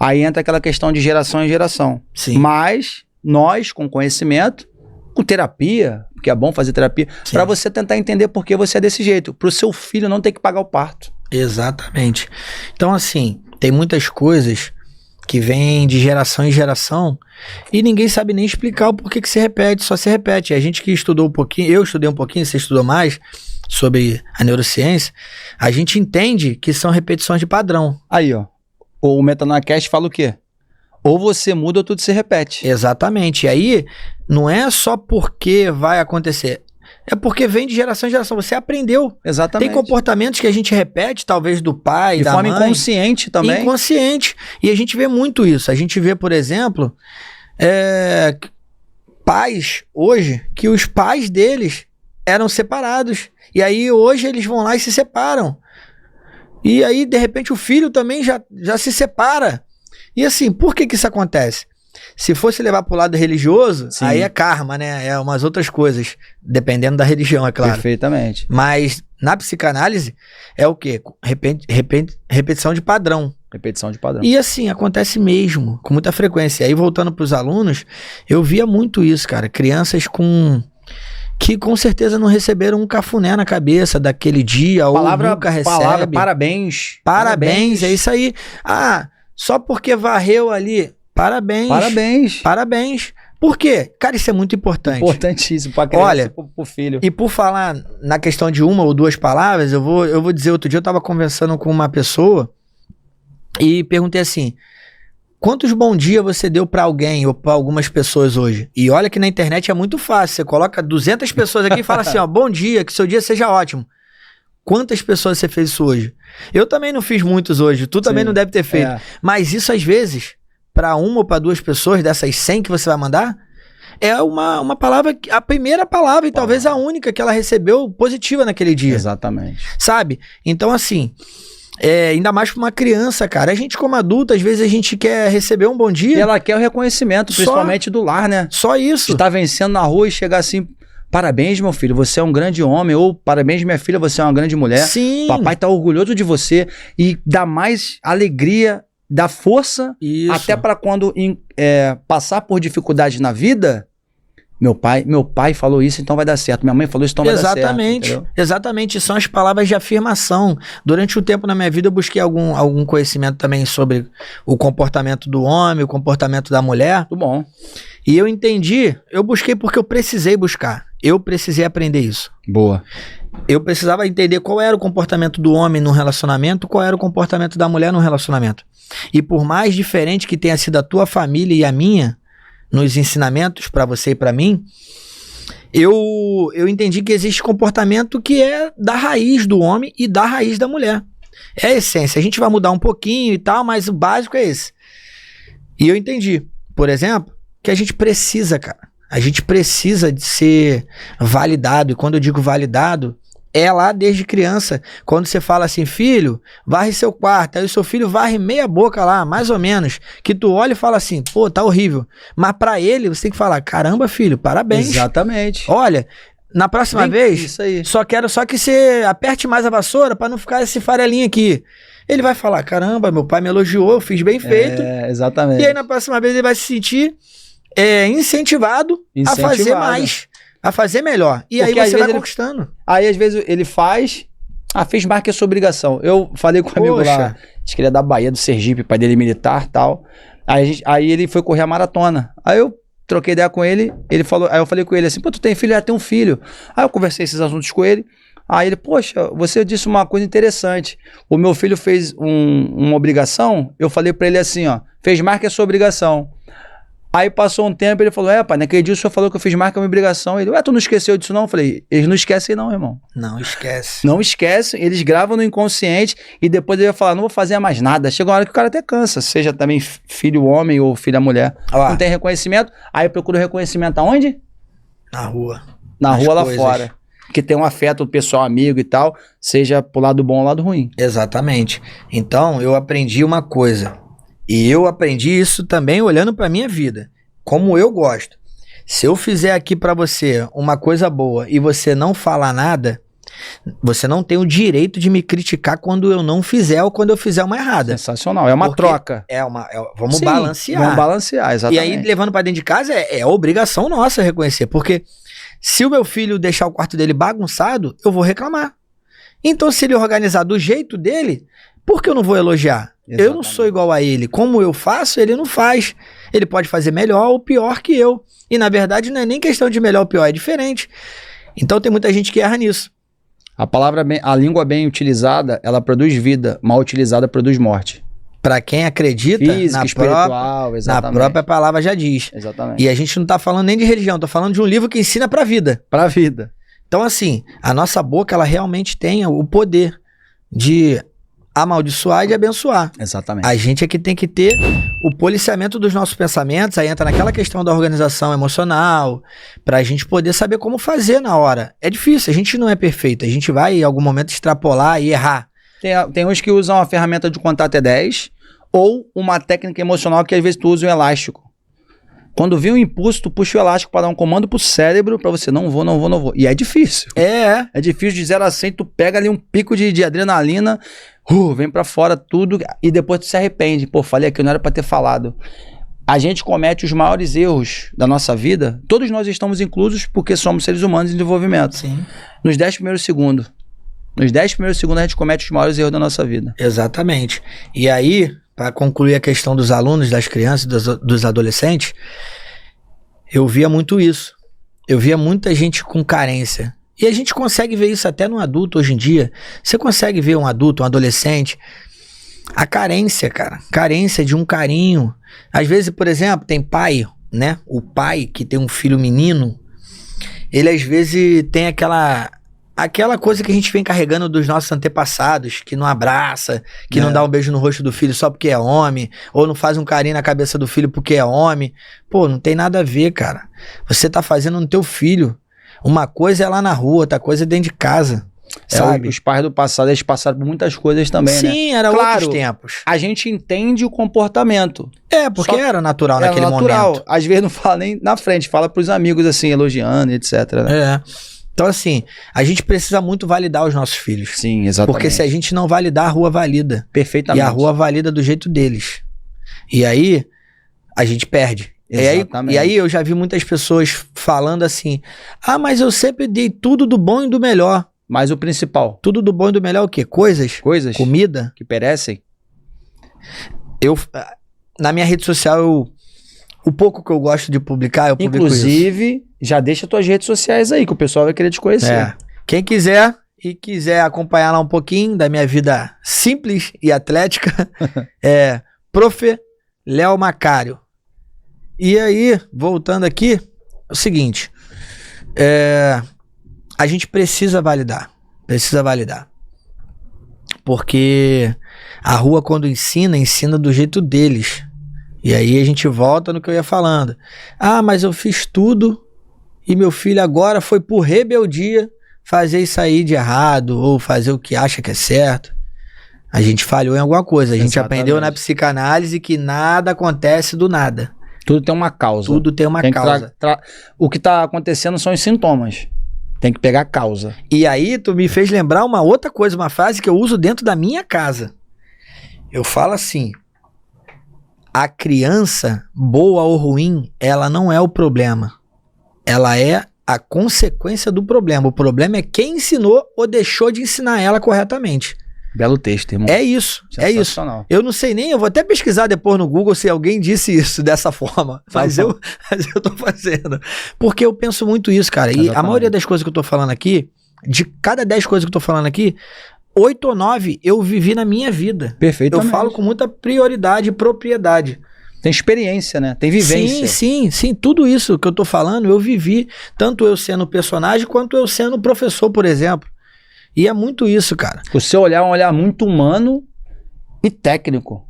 Aí entra aquela questão de geração em geração. Sim. Mas nós, com conhecimento, com terapia, porque é bom fazer terapia, para você tentar entender por que você é desse jeito. Pro seu filho não ter que pagar o parto. Exatamente. Então, assim, tem muitas coisas que vem de geração em geração e ninguém sabe nem explicar o porquê que se repete, só se repete. A gente que estudou um pouquinho, eu estudei um pouquinho, você estudou mais sobre a neurociência, a gente entende que são repetições de padrão. Aí, ó, o MetanoiaCast fala o quê? Ou você muda ou tudo se repete. Exatamente. E aí, não é só porque vai acontecer, é porque vem de geração em geração. Você aprendeu. Exatamente. Tem comportamentos que a gente repete, talvez do pai, da mãe. De forma inconsciente também. Inconsciente. E a gente vê muito isso. A gente vê, por exemplo, pais hoje, que os pais deles eram separados. E aí hoje eles vão lá e se separam. E aí, de repente, o filho também já se separa. E assim, por que isso acontece? Se fosse levar pro lado religioso, Sim. aí é karma, né? É umas outras coisas, dependendo da religião, é claro. Perfeitamente. Mas na psicanálise é o quê? Repetição de padrão. Repetição de padrão. E assim, acontece mesmo, com muita frequência. Aí voltando pros alunos, eu via muito isso, cara. Crianças que com certeza não receberam um cafuné na cabeça daquele dia, ou nunca recebe. Parabéns. Parabéns, é isso aí. Ah, só porque varreu ali... Parabéns. Parabéns. Parabéns. Por quê? Cara, isso é muito importante. Importantíssimo pra criança. Olha, pro filho. E por falar na questão de uma ou duas palavras, eu vou dizer, outro dia eu tava conversando com uma pessoa e perguntei assim, quantos bom dia você deu pra alguém ou pra algumas pessoas hoje? E olha que na internet é muito fácil, você coloca 200 pessoas aqui e fala assim, ó, bom dia, que seu dia seja ótimo. Quantas pessoas você fez isso hoje? Eu também não fiz muitos hoje, tu também não deve ter feito. Mas isso às vezes... para uma ou para duas pessoas dessas 100 que você vai mandar, é uma palavra, a primeira palavra e talvez a única que ela recebeu positiva naquele dia. Exatamente. Sabe? Então, assim, ainda mais para uma criança, cara. A gente, como adulto, às vezes a gente quer receber um bom dia. E ela quer o reconhecimento, principalmente do lar, né? Só isso. De estar vencendo na rua e chegar assim... Parabéns, meu filho, você é um grande homem. Ou parabéns, minha filha, você é uma grande mulher. Sim. Papai tá orgulhoso de você. E dá mais alegria... dá força, isso. Até para quando passar por dificuldades na vida, meu pai falou isso, então vai dar certo. Minha mãe falou isso, então vai dar certo. Exatamente. Exatamente, são as palavras de afirmação. Durante o tempo na minha vida eu busquei algum conhecimento também sobre o comportamento do homem, o comportamento da mulher. Muito bom. E eu entendi, eu busquei porque eu precisei buscar. Eu precisei aprender isso. Boa. Eu precisava entender qual era o comportamento do homem no relacionamento, qual era o comportamento da mulher no relacionamento. E por mais diferente que tenha sido a tua família e a minha, nos ensinamentos para você e para mim, eu entendi que existe comportamento que é da raiz do homem e da raiz da mulher. É a essência. A gente vai mudar um pouquinho e tal, mas o básico é esse. E eu entendi, por exemplo, que a gente precisa, cara. A gente precisa de ser validado. E quando eu digo validado, é lá desde criança. Quando você fala assim, filho, varre seu quarto. Aí o seu filho varre meia boca lá, mais ou menos. Que tu olha e fala assim, pô, tá horrível. Mas pra ele, você tem que falar, caramba, filho, parabéns. Exatamente. Olha, na próxima vez, isso aí. só quero que você aperte mais a vassoura pra não ficar esse farelinho aqui. Ele vai falar, caramba, meu pai me elogiou, eu fiz bem feito. Exatamente. E aí na próxima vez ele vai se sentir incentivado a fazer mais, a fazer melhor. E porque aí você vai conquistando. Aí às vezes ele fez mais que a sua obrigação. Eu falei com um amigo lá, acho que ele é da Bahia, do Sergipe, pai dele militar e tal. Aí ele foi correr a maratona. Aí eu troquei ideia com ele, aí eu falei com ele assim, pô, tu tem filho? Já tem um filho. Aí eu conversei esses assuntos com ele. Aí ele, poxa, você disse uma coisa interessante. O meu filho fez uma obrigação, eu falei pra ele assim, ó, fez mais que a sua obrigação. Aí passou um tempo, ele falou, pai, naquele dia o senhor falou que eu fiz mais que a minha obrigação. Ele, tu não esqueceu disso não? Eu falei, eles não esquecem não, irmão. Não esquece. Não esquecem, eles gravam no inconsciente e depois ele vai falar, não vou fazer mais nada. Chega uma hora que o cara até cansa, seja também filho homem ou filha mulher. Não tem reconhecimento, aí procura o reconhecimento aonde? Na rua. Na rua lá fora. que tem um afeto pessoal, amigo e tal, seja pro lado bom ou lado ruim. Exatamente. Então, eu aprendi uma coisa. E eu aprendi isso também olhando pra minha vida. Como eu gosto. Se eu fizer aqui pra você uma coisa boa e você não falar nada, você não tem o direito de me criticar quando eu não fizer ou quando eu fizer uma errada. Sensacional. É uma Porque troca. Vamos Sim, balancear. Vamos balancear, E exatamente. aí, levando pra dentro de casa, é obrigação nossa reconhecer. Porque se o meu filho deixar o quarto dele bagunçado, eu vou reclamar. Então, se ele organizar do jeito dele, por que eu não vou elogiar? Exatamente. Eu não sou igual a ele. Como eu faço, ele não faz. Ele pode fazer melhor ou pior que eu. E, na verdade, não é nem questão de melhor ou pior, é diferente. Então, tem muita gente que erra nisso. A língua bem utilizada, ela produz vida. Mal utilizada, produz morte. Pra quem acredita, Física, espiritual, na exatamente. própria palavra já diz. Exatamente. E a gente não tá falando nem de religião, tô falando de um livro que ensina pra vida. Pra vida. Então, assim, a nossa boca, ela realmente tem o poder de amaldiçoar e de abençoar. Exatamente. A gente é que tem que ter o policiamento dos nossos pensamentos, aí entra naquela questão da organização emocional, pra gente poder saber como fazer na hora. É difícil, a gente não é perfeito, a gente vai em algum momento extrapolar e errar. Tem uns que usam a ferramenta de contar até 10 ou uma técnica emocional que às vezes tu usa um elástico. Quando vem um impulso, tu puxa o elástico para dar um comando pro cérebro pra você, não vou. E é difícil. É difícil de 0 a 100, tu pega ali um pico de adrenalina, vem pra fora tudo e depois tu se arrepende. Pô, falei aqui, não era pra ter falado. A gente comete os maiores erros da nossa vida, todos nós estamos inclusos porque somos seres humanos em desenvolvimento. Sim. Nos 10 primeiros segundos. Nos 10 primeiros segundos a gente comete os maiores erros da nossa vida. Exatamente. E aí, para concluir a questão dos alunos, das crianças, dos adolescentes, eu via muito isso. Eu via muita gente com carência. E a gente consegue ver isso até no adulto hoje em dia. Você consegue ver um adulto, um adolescente, a carência, cara. Carência de um carinho. Às vezes, por exemplo, tem pai, né? O pai que tem um filho menino, ele às vezes tem aquela coisa que a gente vem carregando dos nossos antepassados, que não abraça, que não dá um beijo no rosto do filho só porque é homem, ou não faz um carinho na cabeça do filho porque é homem. Pô, não tem nada a ver, cara. Você tá fazendo no teu filho. Uma coisa é lá na rua, outra coisa é dentro de casa, sabe? Os pais do passado, eles passaram por muitas coisas também, né? Sim, era Claro, outros tempos. A gente entende o comportamento. Porque Só era natural Era naquele natural. momento. Às vezes não fala nem na frente, fala pros amigos assim, elogiando, etc. Né? Então, assim, a gente precisa muito validar os nossos filhos. Sim, exatamente. Porque se a gente não validar, a rua valida. Perfeitamente. E a rua valida do jeito deles. E aí, a gente perde. Exatamente. E aí eu já vi muitas pessoas falando assim, mas eu sempre dei tudo do bom e do melhor. Mas o principal. Tudo do bom e do melhor é o quê? Coisas? Comida? Que perecem? Na minha rede social, o pouco que eu gosto de publicar, eu publico Inclusive, já deixa tuas redes sociais aí, que o pessoal vai querer te conhecer. Quem quiser acompanhar lá um pouquinho da minha vida simples e atlética, é Prof. Léo Macário. E aí, voltando aqui, é o seguinte, a gente precisa validar. Porque a rua, quando ensina do jeito deles. E aí a gente volta no que eu ia falando. Mas eu fiz tudo e meu filho agora foi por rebeldia fazer isso aí de errado ou fazer o que acha que é certo. A gente falhou em alguma coisa. A gente Exatamente. aprendeu na psicanálise que nada acontece do nada. Tudo tem uma causa. Tudo tem uma causa. O que tá acontecendo são os sintomas. Tem que pegar a causa. E aí tu me fez lembrar uma outra coisa, uma frase que eu uso dentro da minha casa. Eu falo assim: a criança, boa ou ruim, ela não é o problema. Ela é a consequência do problema. O problema é quem ensinou ou deixou de ensinar ela corretamente. Belo texto, irmão. É isso. Eu não sei nem, eu vou até pesquisar depois no Google se alguém disse isso dessa forma. Mas eu tô fazendo. Porque eu penso muito isso, cara. E a maioria das coisas que eu tô falando aqui, de cada 10 coisas que eu tô falando aqui, 8 ou 9 eu vivi na minha vida. Perfeitamente. Eu falo com muita prioridade e propriedade. Tem experiência, né? Tem vivência. Sim. Tudo isso que eu tô falando, eu vivi. Tanto eu sendo personagem, quanto eu sendo professor, por exemplo. E é muito isso, cara. O seu olhar é um olhar muito humano e técnico.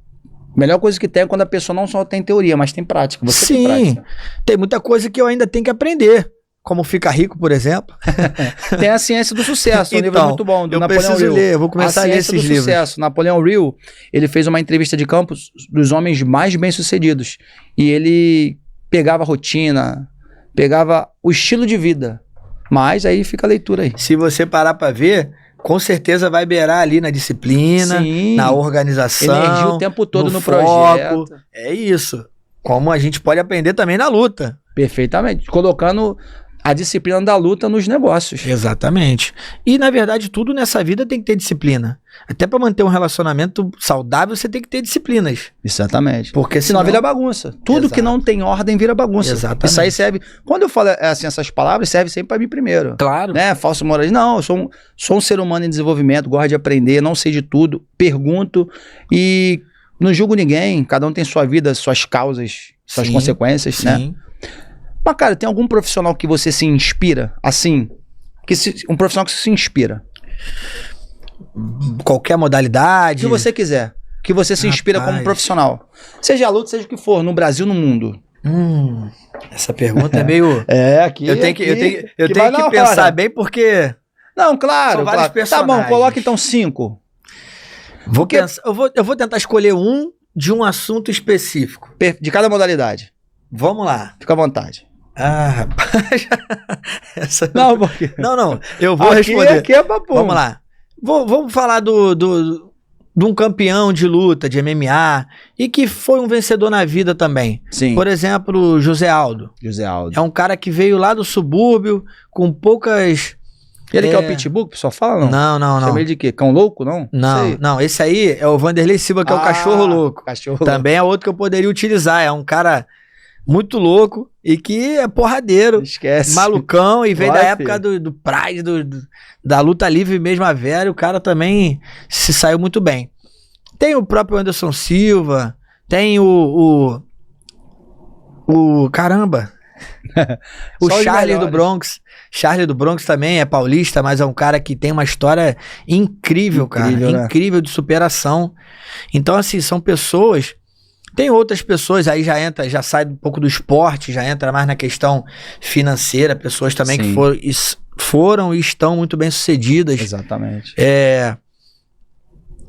A melhor coisa que tem é quando a pessoa não só tem teoria, mas tem prática. Você tem prática. Tem muita coisa que eu ainda tenho que aprender. como ficar rico, por exemplo. Tem a Ciência do Sucesso, um livro muito bom, do eu Napoleão preciso Hill. ler, eu vou começar a ler esses livros. Sucesso. Napoleão Hill, ele fez uma entrevista de campo dos homens mais bem-sucedidos. E ele pegava a rotina, pegava o estilo de vida. Mas aí fica a leitura aí. Se você parar pra ver, com certeza vai beirar ali na disciplina, Sim. na organização, Energia o tempo todo no foco. projeto. É isso. Como a gente pode aprender também na luta. Perfeitamente. Colocando a disciplina da luta nos negócios. Exatamente. E, na verdade, tudo nessa vida tem que ter disciplina. Até para manter um relacionamento saudável, você tem que ter disciplinas. Exatamente. Porque senão vira bagunça. Tudo Exato. que não tem ordem vira bagunça. Exatamente. Isso aí serve... Quando eu falo assim, essas palavras, serve sempre para mim primeiro. Claro. Né? Falso moralismo. Não, eu sou um ser humano em desenvolvimento, gosto de aprender, não sei de tudo, pergunto e não julgo ninguém. Cada um tem sua vida, suas causas, suas consequências, né? Mas, cara, tem algum profissional que você se inspira? Assim, um profissional que se inspira? Qualquer modalidade. O que você quiser. Que você se inspira como profissional. Seja a luta, seja o que for, no Brasil, no mundo. Essa pergunta é meio... aqui. Eu tenho que pensar bem porque... Não, claro. São vários personagens. Tá bom, coloca então 5. Eu vou tentar escolher um de um assunto específico. De cada modalidade. Vamos lá. Fica à vontade. Rapaz. Não, porque... Não. Eu vou responder. Aqui é papo. Vamos lá. Vamos falar de um campeão de luta, de MMA, e que foi um vencedor na vida também. Sim. Por exemplo, José Aldo. José Aldo. É um cara que veio lá do subúrbio, com poucas... Ele que é o Pitbull, que o pessoal fala, não? Não. Chama ele de quê? Cão louco, não? Não. Esse aí é o Vanderlei Silva, que é o cachorro louco. Também é outro que eu poderia utilizar. É um cara muito louco e que é porradeiro. Esquece. Malucão e veio da época do Pride, da luta livre mesmo a Vera. O cara também se saiu muito bem. Tem o próprio Anderson Silva, tem o caramba, o Charlie do Bronx. Charlie do Bronx também é paulista, mas é um cara que tem uma história incrível, cara. Né? Incrível de superação. Então, assim, são pessoas... Tem outras pessoas, aí já sai um pouco do esporte, já entra mais na questão financeira, pessoas também que foram e estão muito bem sucedidas. Exatamente.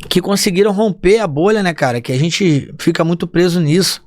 Que conseguiram romper a bolha, né, cara? Que a gente fica muito preso nisso.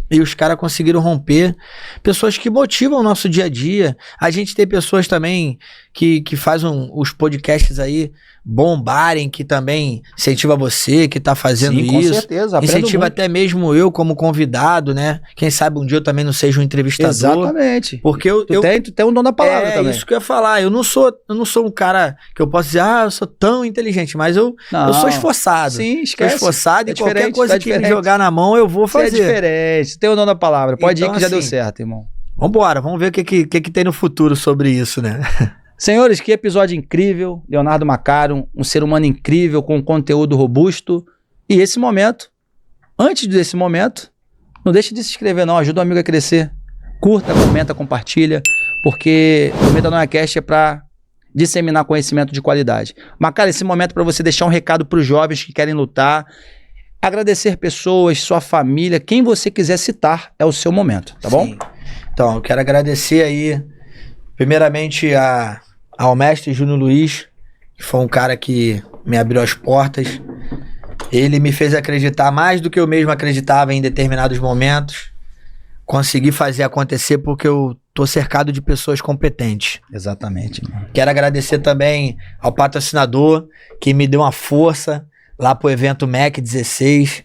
E os caras conseguiram romper. Pessoas que motivam o nosso dia a dia. A gente tem pessoas também que fazem os podcasts aí bombarem, que também incentiva você, que tá fazendo isso. Com certeza. Incentiva até mesmo eu como convidado, né? Quem sabe um dia eu também não seja um entrevistador. Exatamente. Porque tu tem um dono da palavra também. É isso que eu ia falar. Eu não sou um cara que eu posso dizer, eu sou tão inteligente, mas eu sou esforçado. Sim, esquece. Sou esforçado e qualquer coisa que me jogar na mão eu vou fazer. É diferente. Tem o dono da palavra. Pode ir que já assim, deu certo, irmão. Vambora, vamos ver o que tem no futuro sobre isso, né? Senhores, que episódio incrível. Leonardo Macaro, um ser humano incrível, com conteúdo robusto. E esse momento, antes desse momento, não deixe de se inscrever não, ajuda o amigo a crescer. Curta, comenta, compartilha, porque o MetanoiaCast é para disseminar conhecimento de qualidade. Macaro, esse momento é para você deixar um recado para os jovens que querem lutar, agradecer pessoas, sua família, quem você quiser citar, é o seu momento, tá bom? Então, eu quero agradecer aí, primeiramente, ao mestre Júnior Luiz, que foi um cara que me abriu as portas. Ele me fez acreditar mais do que eu mesmo acreditava em determinados momentos. Consegui fazer acontecer porque eu tô cercado de pessoas competentes. Exatamente. Mano. Quero agradecer também ao patrocinador, que me deu uma força lá pro evento MEC 16,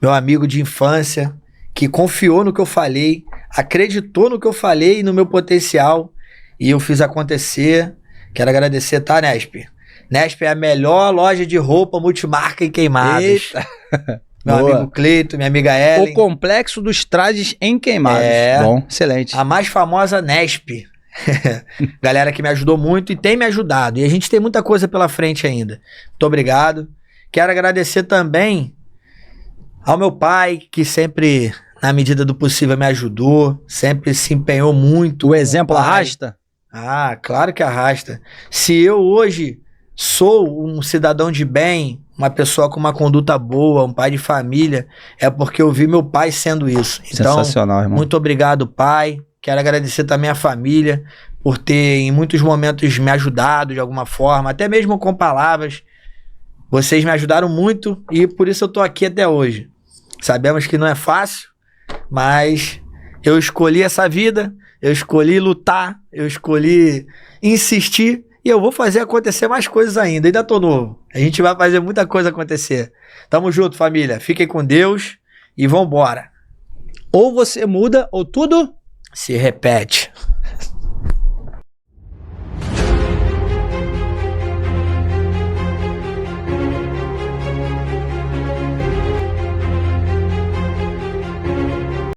meu amigo de infância, que confiou no que eu falei, acreditou no que eu falei e no meu potencial, e eu fiz acontecer. Quero agradecer, tá, Nesp? Nesp é a melhor loja de roupa multimarca em Queimadas. Eita. Meu amigo Cleito, minha amiga Ellen. O complexo dos trajes em Queimadas. Bom, excelente. A mais famosa Nesp. Galera que me ajudou muito e tem me ajudado. E a gente tem muita coisa pela frente ainda. Muito obrigado. Quero agradecer também ao meu pai, que sempre, na medida do possível, me ajudou. Sempre se empenhou muito. O exemplo arrasta? Claro que arrasta. Se eu hoje sou um cidadão de bem, uma pessoa com uma conduta boa, um pai de família, é porque eu vi meu pai sendo isso. Então, sensacional, irmão. Muito obrigado, pai. Quero agradecer também a família por ter em muitos momentos me ajudado de alguma forma, até mesmo com palavras. Vocês me ajudaram muito e por isso eu tô aqui até hoje. Sabemos que não é fácil, mas eu escolhi essa vida, eu escolhi lutar, eu escolhi insistir e eu vou fazer acontecer mais coisas ainda. Ainda tô novo. A gente vai fazer muita coisa acontecer. Tamo junto, família. Fiquem com Deus e vambora. Ou você muda ou tudo se repete.